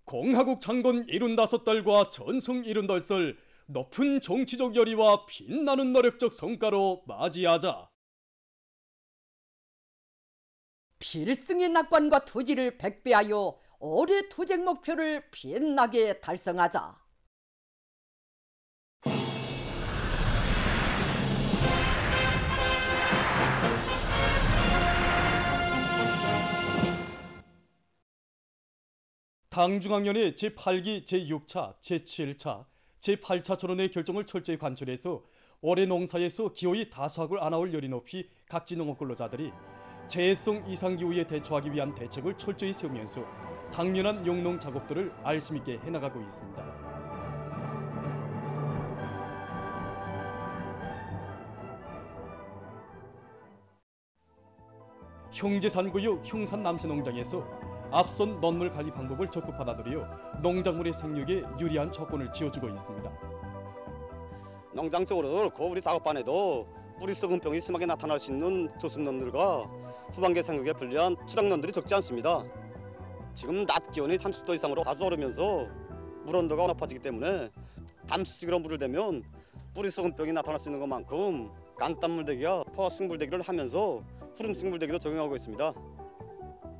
공화국 창건 75달과 전승 70덜설 높은 정치적 열의와 빛나는 노력적 성과로 맞이하자. 필승의 낙관과 투지를 백배하여 올해 투쟁 목표를 빛나게 달성하자. 당중앙위원회 제8기 제6차, 제7차, 제8차 전원의 결정을 철저히 관철해서 올해 농사에서 기호의 다수학을 안아올 열이 높이 각지 농업 근로자들이 재해성 이상기후에 대처하기 위한 대책을 철저히 세우면서 당면한 용농 작업들을 알심 있게 해나가고 있습니다. 형제산구역 형산남새농장에서 앞선 논물 관리 방법을 적극 받아들여 농작물의 생육에 유리한 조건을 지어주고 있습니다. 농장적으로 우리 작업반에도 뿌리 썩은 병이 심하게 나타날 수 있는 조습논들과 후반기 생육에 불리한 출항논들이 적지 않습니다. 지금 낮 기온이 30도 이상으로 자주 오르면서 물 온도가 높아지기 때문에 담수식으로 물을 대면 뿌리 썩은 병이 나타날 수 있는 것만큼 간단 물대기와 포화식 물대기를 하면서 후름식 물대기도 적용하고 있습니다.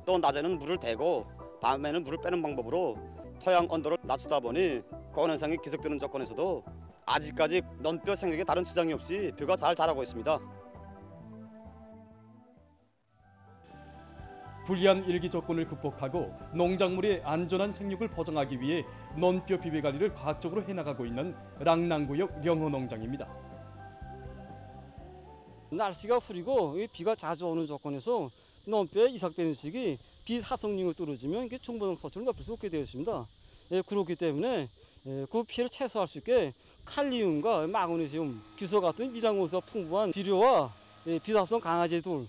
또 낮에는 물을 대고 밤에는 물을 빼는 방법으로 토양 온도를 낮추다 보니 고온 현상이 계속되는 조건에서도 아직까지 논뼈 생육에 다른 지장이 없이 벼가 잘 자라고 있습니다. 불리한 일기 조건을 극복하고 농작물의 안전한 생육을 보장하기 위해 논뼈 비배 관리를 과학적으로 해나가고 있는 랑낭구역 영호농장입니다. 날씨가 흐리고 비가 자주 오는 조건에서 논뼈의 이삭되는 시기 비합성능이 떨어지면 이게 충분한 소출을 높일 수 없게 되어 있습니다. 그렇기 때문에 그 피해를 최소화할 수 있게 칼륨과 마그네슘, 규소 같은 미량원소가 풍부한 비료와 비합성 강화제 둘,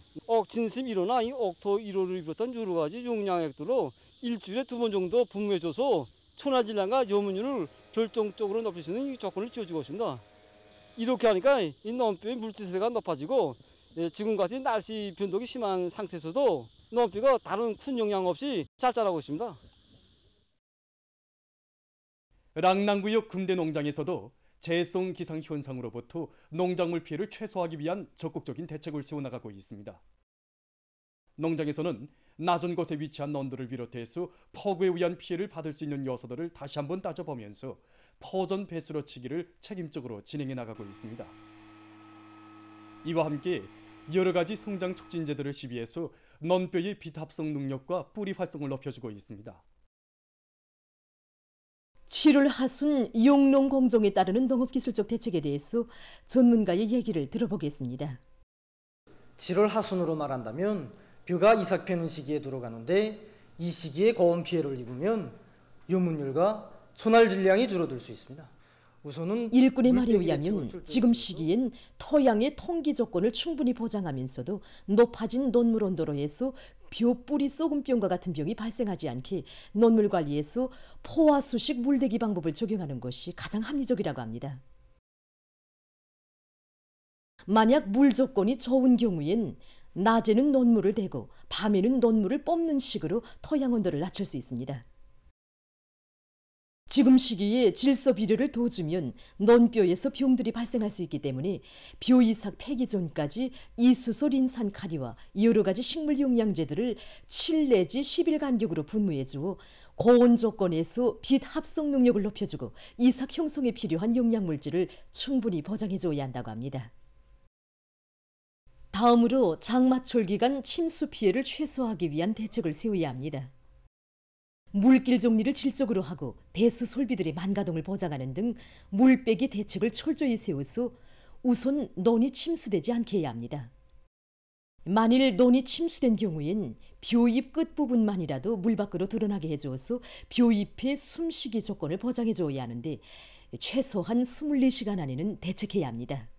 진심 1호나 이 옥토 1호를 비롯한 여러 가지 용량액들로 일주일에 2번 정도 분무해줘서 초나질량과 염분율을 결정적으로 높일 수 있는 조건을 지어주고 있습니다. 이렇게 하니까 이 논뼈의 물질세가 높아지고 지금같이 날씨 변동이 심한 상태에서도 논뼈가 다른 큰 영향 없이 잘 자라고 있습니다. 랑낭구역 금대농장에서도 재해성 기상 현상으로부터 농작물 피해를 최소화하기 위한 적극적인 대책을 세워나가고 있습니다. 농장에서는 낮은 곳에 위치한 논들을 비롯해서 폭우에 의한 피해를 받을 수 있는 요소들을 다시 한번 따져보면서 포전 배수로치기를 책임적으로 진행해 나가고 있습니다. 이와 함께 여러 가지 성장 촉진제들을 시비해서 논뼈의 빛합성 능력과 뿌리 활성을 높여주고 있습니다. 7월 하순 용농 공정에 따르는 농업기술적 대책에 대해서 전문가의 얘기를 들어보겠습니다. 7월 하순으로 말한다면 벼가 이삭 펴는 시기에 들어가는데 이 시기에 고온 피해를 입으면 염분율과 소날 질량이 줄어들 수 있습니다. 우선은 일꾼의 말에 의하면 지금 시기엔 토양의 통기 조건을 충분히 보장하면서도 높아진 논물 온도로 해서 벼뿌리 썩은병과 같은 병이 발생하지 않게 논물 관리에서 포화수식 물대기 방법을 적용하는 것이 가장 합리적이라고 합니다. 만약 물 조건이 좋은 경우엔 낮에는 논물을 대고 밤에는 논물을 뽑는 식으로 토양 온도를 낮출 수 있습니다. 지금 시기에 질소 비료를 더 주면 논뼈에서 병들이 발생할 수 있기 때문에 벼 이삭 폐기 전까지 이수소 린산 카리와 여러 가지 식물 영양제들을 7 내지 10일 간격으로 분무해주어 고온 조건에서 빛 합성 능력을 높여주고 이삭 형성에 필요한 영양물질을 충분히 보장해줘야 한다고 합니다. 다음으로 장마철 기간 침수 피해를 최소화하기 위한 대책을 세워야 합니다. 물길 정리를 질적으로 하고 배수 설비들의 만가동을 보장하는 등 물빼기 대책을 철저히 세워서 우선 논이 침수되지 않게 해야 합니다. 만일 논이 침수된 경우엔 벼잎 끝부분만이라도 물 밖으로 드러나게 해주어서 벼잎의 숨쉬기 조건을 보장해 줘야 하는데 최소한 24시간 안에는 대책해야 합니다.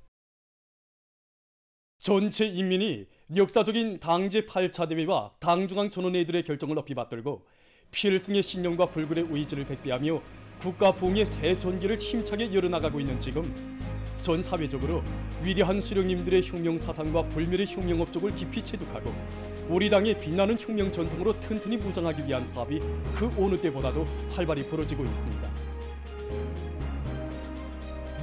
전체 인민이 역사적인 당제 8차 대회와 당중앙 전원회의들의 결정을 높이 받들고 필승의 신념과 불굴의 의지를 백배하며 국가 부흥의 새 전기를 힘차게 열어나가고 있는 지금 전 사회적으로 위대한 수령님들의 혁명 사상과 불멸의 혁명 업적을 깊이 체득하고 우리 당의 빛나는 혁명 전통으로 튼튼히 무장하기 위한 사업이 그 어느 때보다도 활발히 벌어지고 있습니다.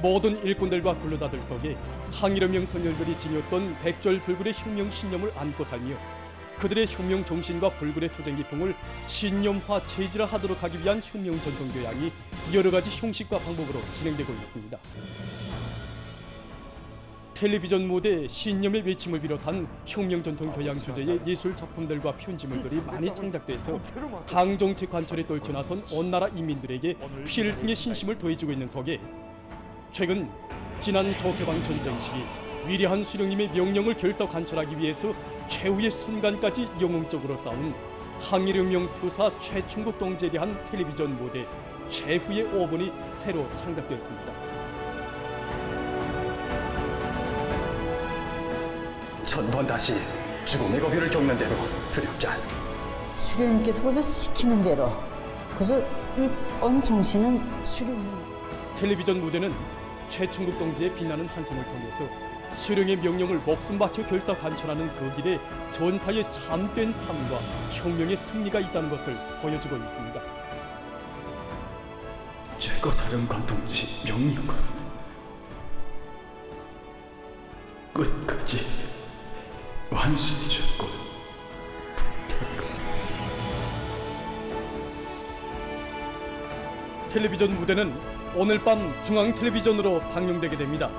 모든 일꾼들과 근로자들 속에 항일혁명 선열들이 지녔던 백절불굴의 혁명 신념을 안고 살며 그들의 혁명 정신과 불굴의 투쟁 기풍을 신념화 체질화하도록 하기 위한 혁명 전통 교양이 여러 가지 형식과 방법으로 진행되고 있습니다. 텔레비전 무대 신념의 외침을 비롯한 혁명 전통 교양 주제의 예술 작품들과 편지물들이 많이 창작돼서 당 정책 관철에 떨쳐나선 온 나라 인민들에게 필승의 신심을 더해주고 있는 속에 최근 지난 조태방 전쟁 시기 위대한 수령님의 명령을 결사 관철하기 위해서 최후의 순간까지 영웅적으로 싸운 항일혁명 투사 최충국 동지에 대한 텔레비전 무대 최후의 5번이 새로 창작되었습니다. 전번 다시 죽음의 고비를 겪는 대로 두렵지 않습니다. 수령님께서 그저 시키는 대로 그래서 이 온 정신은 수령님. 텔레비전 무대는 최충국 동지의 빛나는 한성을 통해서 수령의 명령을 목숨 바쳐 결사 관철하는 그 길에 전사의 참된 삶과 혁명의 승리가 있다는 것을 보여주고 있습니다. 최고사령관 동지 명령을 끝까지 완수히 짓고 텔레비전 무대는 오늘 밤 중앙 텔레비전으로 방영되게 됩니다.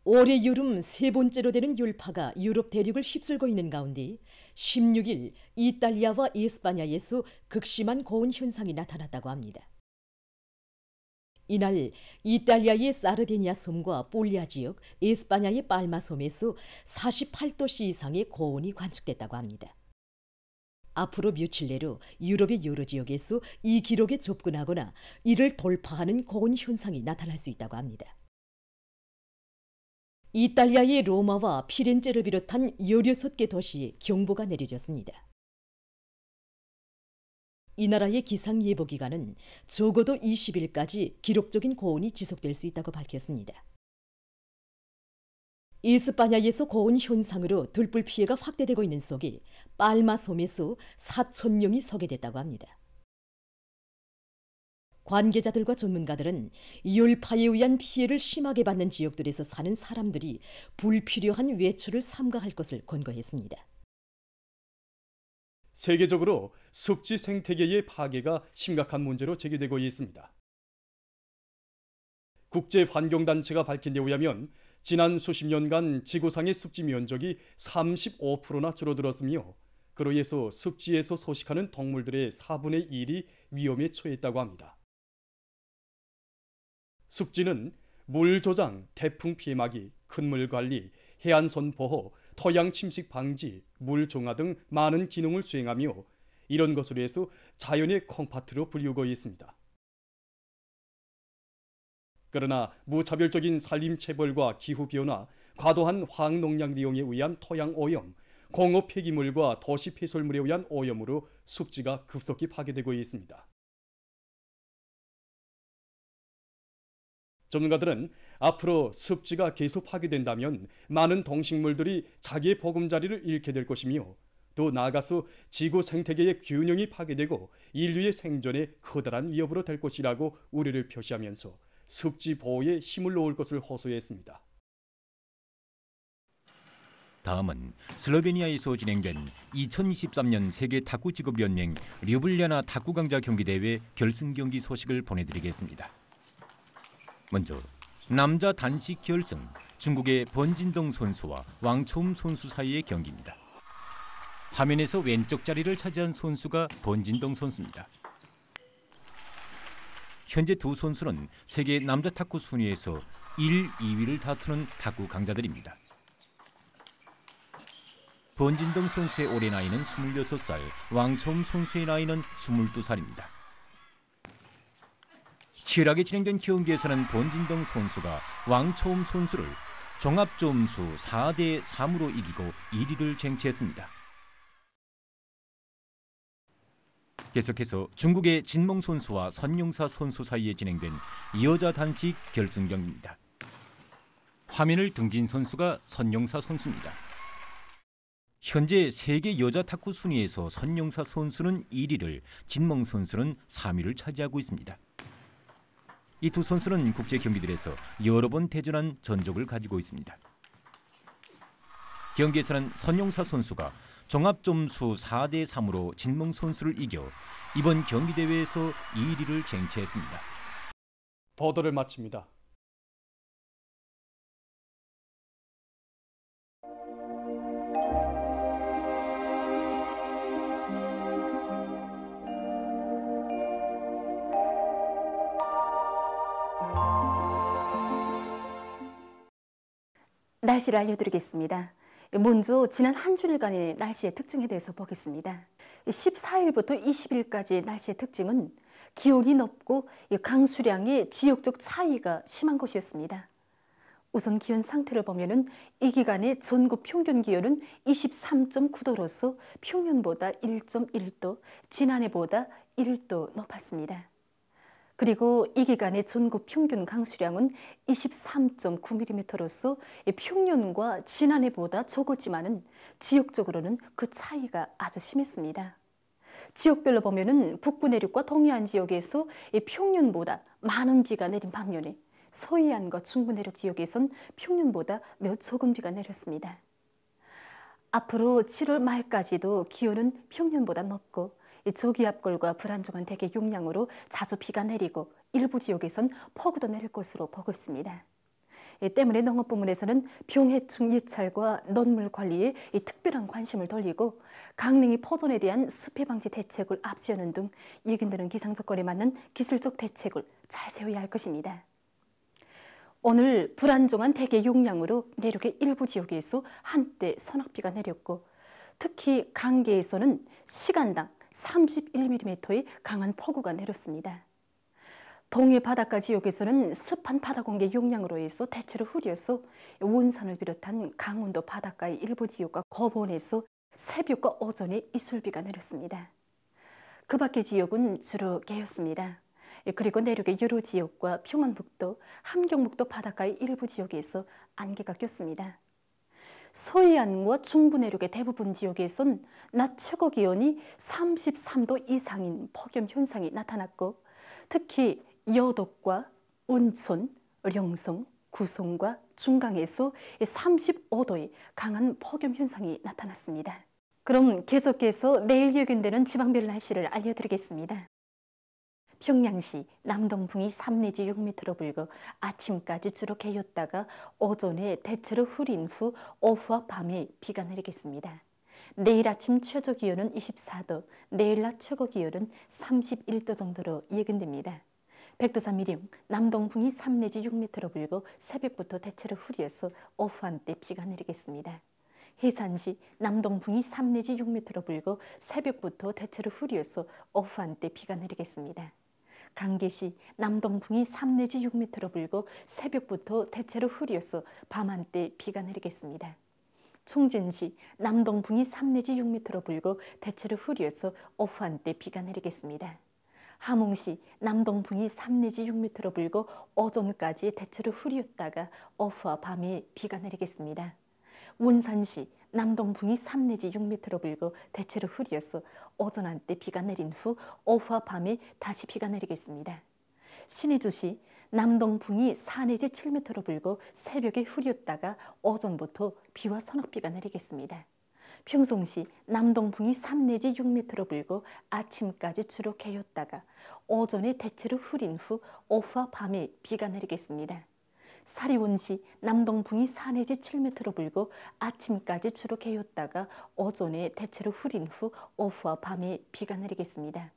올해 여름 세 번째로 되는 율파가 유럽 대륙을 휩쓸고 있는 가운데 16일 이탈리아와 에스파냐에서 극심한 고온 현상이 나타났다고 합니다. 이날 이탈리아의 사르데니아 섬과 폴리아 지역, 에스파냐의 팔마 섬에서 48도씨 이상의 고온이 관측됐다고 합니다. 앞으로 며칠 내로 유럽의 여러 지역에서 이 기록에 접근하거나 이를 돌파하는 고온 현상이 나타날 수 있다고 합니다. 이탈리아의 로마와 피렌체를 비롯한 16개 도시에 경보가 내려졌습니다. 이 나라의 기상예보기관은 적어도 20일까지 기록적인 고온이 지속될 수 있다고 밝혔습니다. 에스파냐에서 고온 현상으로 들불 피해가 확대되고 있는 속에 팔마 섬에서 4,000명이 소개됐다고 합니다. 관계자들과 전문가들은 열파에 의한 피해를 심하게 받는 지역들에서 사는 사람들이 불필요한 외출을 삼가할 것을 권고했습니다. 세계적으로 습지 생태계의 파괴가 심각한 문제로 제기되고 있습니다. 국제환경단체가 밝힌 데 의하면 지난 수십 년간 지구상의 습지 면적이 35%나 줄어들었으며 그로 인해서 습지에서 서식하는 동물들의 4분의 1이 위험에 처했다고 합니다. 습지는 물 조장, 태풍 피해 막이, 큰 물 관리, 해안선 보호, 토양 침식 방지, 물 정화 등 많은 기능을 수행하며 이런 것으로 해서 자연의 콩팥으로 불리우고 있습니다. 그러나 무차별적인 산림 채벌과 기후 변화, 과도한 화학 농약 이용에 의한 토양 오염, 공업 폐기물과 도시 폐설물에 의한 오염으로 습지가 급속히 파괴되고 있습니다. 전문가들은 앞으로 습지가 계속 파괴된다면 많은 동식물들이 자기의 보금자리를 잃게 될 것이며 또 나아가서 지구 생태계의 균형이 파괴되고 인류의 생존에 커다란 위협으로 될 것이라고 우려를 표시하면서 습지 보호에 힘을 놓을 것을 호소했습니다. 다음은 슬로베니아에서 진행된 2023년 세계 탁구직업연맹 류블리아나 탁구 강자 경기대회 결승 경기 소식을 보내드리겠습니다. 먼저 남자 단식 결승 중국의 번진동 선수와 왕초음 선수 사이의 경기입니다. 화면에서 왼쪽 자리를 차지한 선수가 번진동 선수입니다. 현재 두 선수는 세계 남자 탁구 순위에서 1, 2위를 다투는 탁구 강자들입니다. 번진동 선수의 올해 나이는 26살, 왕초음 선수의 나이는 22살입니다. 치열하게 진행된 경기에서는 번진동 선수가 왕초음 선수를 종합점수 4대 3으로 이기고 1위를 쟁취했습니다. 계속해서 중국의 진몽 선수와 선용사 선수 사이에 진행된 여자 단식 결승 경기입니다. 화면을 등진 선수가 선용사 선수입니다. 현재 세계 여자 탁구 순위에서 선용사 선수는 1위를, 진몽 선수는 3위를 차지하고 있습니다. 이 두 선수는 국제 경기들에서 여러 번 대전한 전적을 가지고 있습니다. 경기에서는 선용사 선수가 종합 점수 4대 3으로 진몽 선수를 이겨 이번 경기 대회에서 2위를 쟁취했습니다. 보도를 마칩니다. 날씨를 알려드리겠습니다. 먼저 지난 한 주일간의 날씨의 특징에 대해서 보겠습니다. 14일부터 20일까지 날씨의 특징은 기온이 높고 강수량의 지역적 차이가 심한 것이었습니다. 우선 기온 상태를 보면은 이 기간의 전국 평균 기온은 23.9도로서 평년보다 1.1도, 지난해보다 1도 높았습니다. 그리고 이 기간의 전국 평균 강수량은 23.9mm로서 평년과 지난해보다 적었지만은 지역적으로는 그 차이가 아주 심했습니다. 지역별로 보면은 북부 내륙과 동해안 지역에서 평년보다 많은 비가 내린 반면에 서해안과 중부 내륙 지역에선 평년보다 몇 적은 비가 내렸습니다. 앞으로 7월 말까지도 기온은 평년보다 높고 저기압골과 불안정한 대기 용량으로 자주 비가 내리고 일부 지역에선 폭우도 내릴 것으로 보고 있습니다. 이 때문에 농업부문에서는 병해충 예찰과 논물 관리에 특별한 관심을 돌리고 강냉이 포존에 대한 습해 방지 대책을 앞세우는 등 예견되는 기상 조건에 맞는 기술적 대책을 잘 세워야 할 것입니다. 오늘 불안정한 대기 용량으로 내륙의 일부 지역에서 한때 소낙비가 내렸고 특히 강계에서는 시간당 31mm의 강한 폭우가 내렸습니다. 동해 바닷가 지역에서는 습한 바다 공기 용량으로 해서 대체로 흐려서 원산을 비롯한 강원도 바닷가의 일부 지역과 거본에서 새벽과 오전에 이슬비가 내렸습니다. 그 밖의 지역은 주로 개였습니다. 그리고 내륙의 여러 지역과 평안북도, 함경북도 바닷가의 일부 지역에서 안개가 꼈습니다. 서해안과 중부 내륙의 대부분 지역에선 낮 최고 기온이 33도 이상인 폭염 현상이 나타났고 특히 여덕과 온천, 령성, 구성과 중강에서 35도의 강한 폭염 현상이 나타났습니다. 그럼 계속해서 내일 예견되는 지방별 날씨를 알려드리겠습니다. 평양시 남동풍이 3 내지 6m로 불고 아침까지 주로 개였다가 오전에 대체로 흐린 후 오후와 밤에 비가 내리겠습니다. 내일 아침 최저 기온은 24도, 내일 낮 최고 기온은 31도 정도로 예견됩니다. 백두산 미령 남동풍이 3 내지 6m로 불고 새벽부터 대체로 흐려서 오후 한때 비가 내리겠습니다. 해산시 남동풍이 3 내지 6m로 불고 새벽부터 대체로 흐려서 오후 한때 비가 내리겠습니다. 강계시 남동풍이 3 내지 6m로 불고 새벽부터 대체로 흐려서 밤 한때 비가 내리겠습니다. 총진시 남동풍이 3 내지 6m로 불고 대체로 흐려서 오후 한때 비가 내리겠습니다. 함흥시 남동풍이 3 내지 6m로 불고 오전까지 대체로 흐렸다가 오후와 밤에 비가 내리겠습니다. 원산시 남동풍이 3 내지 6m로 불고 대체로 흐려서 오전 한때 비가 내린 후 오후와 밤에 다시 비가 내리겠습니다. 신의주시 남동풍이 4 내지 7m로 불고 새벽에 흐렸다가 오전부터 비와 소낙비가 내리겠습니다. 평송시 남동풍이 3 내지 6m로 불고 아침까지 주로 개였다가 오전에 대체로 흐린 후 오후와 밤에 비가 내리겠습니다. 사리원시 남동풍이 4 내지 7m로 불고 아침까지 주로 개였다가 오전에 대체로 흐린 후 오후와 밤에 비가 내리겠습니다.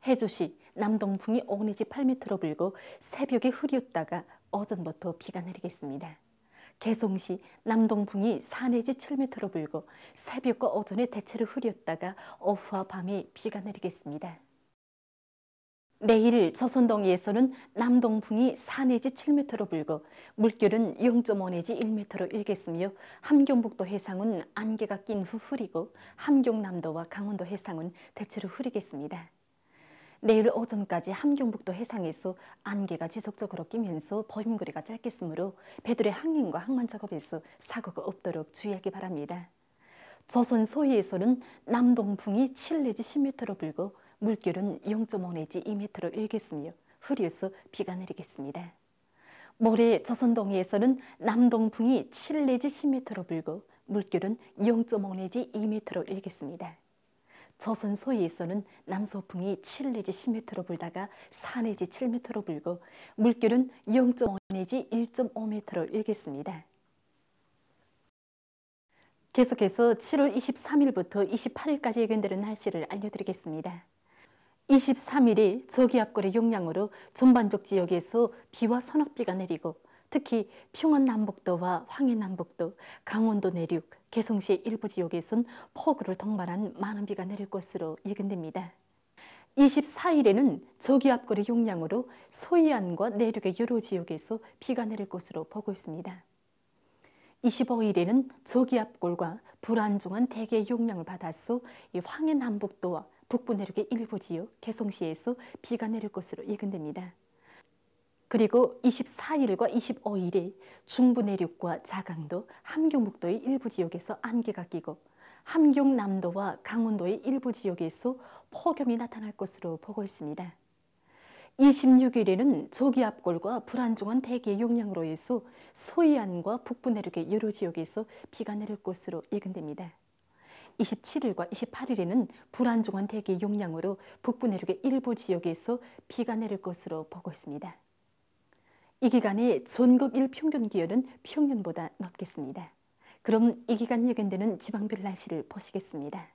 해주시 남동풍이 5 내지 8m로 불고 새벽에 흐렸다가 오전부터 비가 내리겠습니다. 개송시 남동풍이 4 내지 7m로 불고 새벽과 오전에 대체로 흐렸다가 오후와 밤에 비가 내리겠습니다. 내일 조선동해에서는 남동풍이 4 내지 7m로 불고 물결은 0.5 내지 1m로 일겠으며 함경북도 해상은 안개가 낀 후 흐리고 함경남도와 강원도 해상은 대체로 흐리겠습니다. 내일 오전까지 함경북도 해상에서 안개가 지속적으로 끼면서 보임거리가 짧겠으므로 배들의 항행과 항만 작업에서 사고가 없도록 주의하기 바랍니다. 조선 서해에서는 남동풍이 7 내지 10m로 불고 물결은 0.5 내지 2m로 일겠으며 흐려서 비가 내리겠습니다. 모레 조선 동해에서는 남동풍이 7 내지 10m로 불고 물결은 0.5 내지 2m로 일겠습니다. 조선 서해에서는 남서풍이 7 내지 10m로 불다가 4 내지 7m로 불고 물결은 0.5 내지 1.5m로 일겠습니다. 계속해서 7월 23일부터 28일까지 예견되는 날씨를 알려드리겠습니다. 23일에 저기압골의 영향으로 전반적 지역에서 비와 서낙비가 내리고 특히 평안 남북도와 황해 남북도, 강원도 내륙, 개성시의 일부 지역에선 폭우를 동반한 많은 비가 내릴 것으로 예견됩니다. 24일에는 저기압골의 영향으로 서해안과 내륙의 여러 지역에서 비가 내릴 것으로 보고 있습니다. 25일에는 저기압골과 불안정한 대기의 영향을 받아서 황해 남북도와 북부 내륙의 일부 지역, 개성시에서 비가 내릴 것으로 예견됩니다. 그리고 24일과 25일에 중부 내륙과 자강도, 함경북도의 일부 지역에서 안개가 끼고 함경남도와 강원도의 일부 지역에서 폭염이 나타날 것으로 보고 있습니다. 26일에는 저기압골과 불안정한 대기의 영향으로 해서 서해안과 북부 내륙의 여러 지역에서 비가 내릴 것으로 예견됩니다. 27일과 28일에는 불안정한 대기의 영향으로 북부 내륙의 일부 지역에서 비가 내릴 것으로 보고 있습니다. 이 기간에 전국 일평균 기온은 평년보다 높겠습니다. 그럼 이 기간 예견되는 지방별 날씨를 보시겠습니다.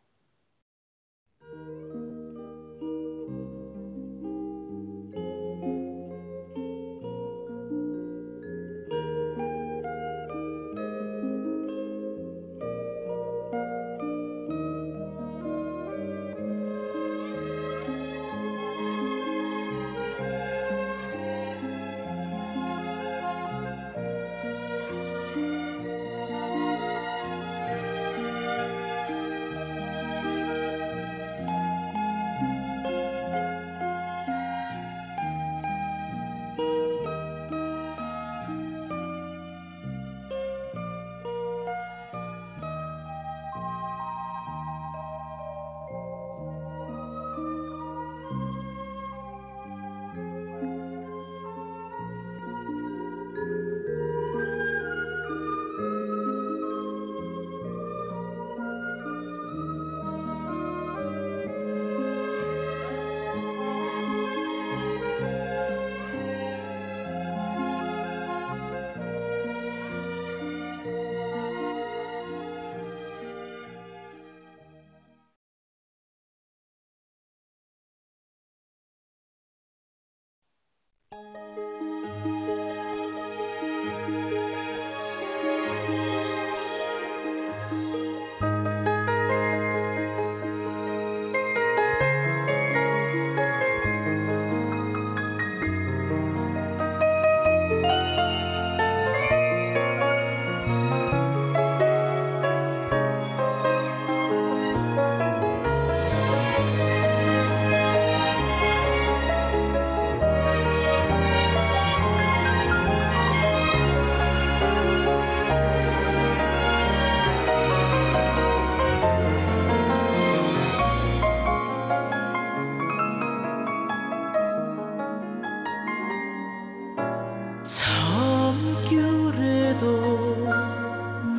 참결에도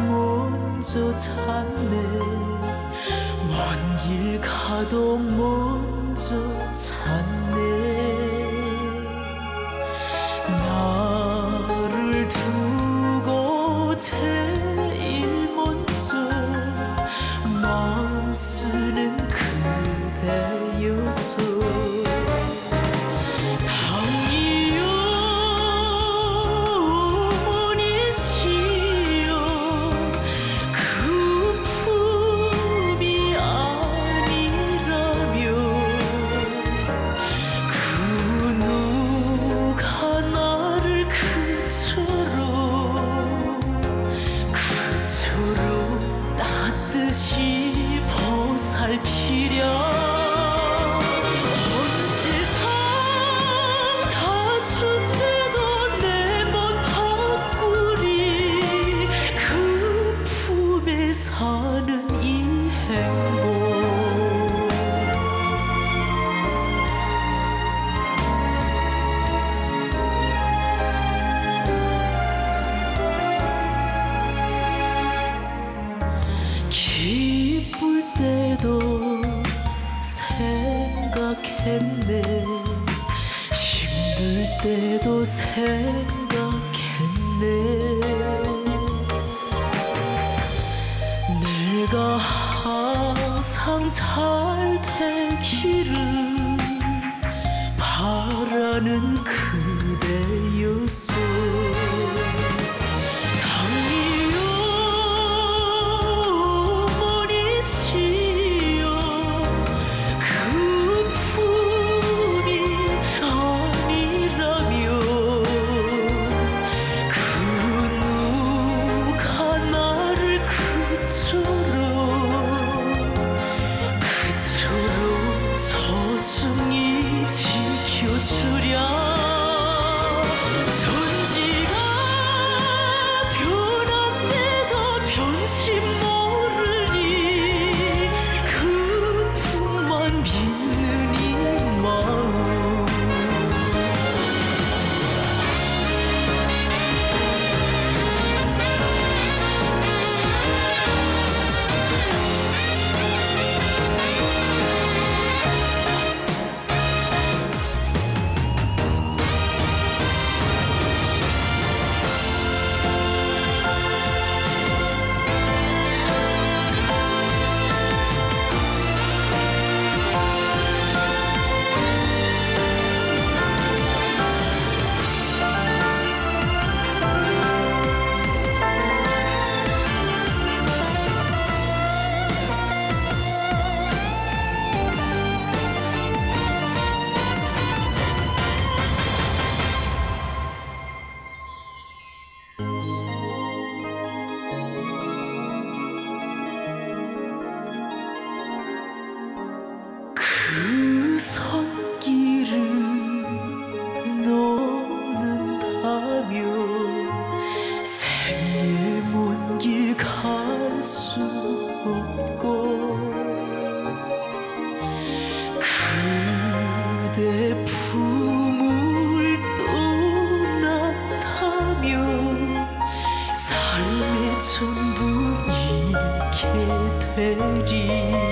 먼저 찾네 먼 길 가도 먼저 찾네 나를 두고 제일 먼저 마음 쓰는 그대여서 잘 되기를 바라는 그대여서 그 손길을 놓는다면 생의 먼 길 갈 수 없고 그대 품을 떠났다면 삶의 전부 잃게 되리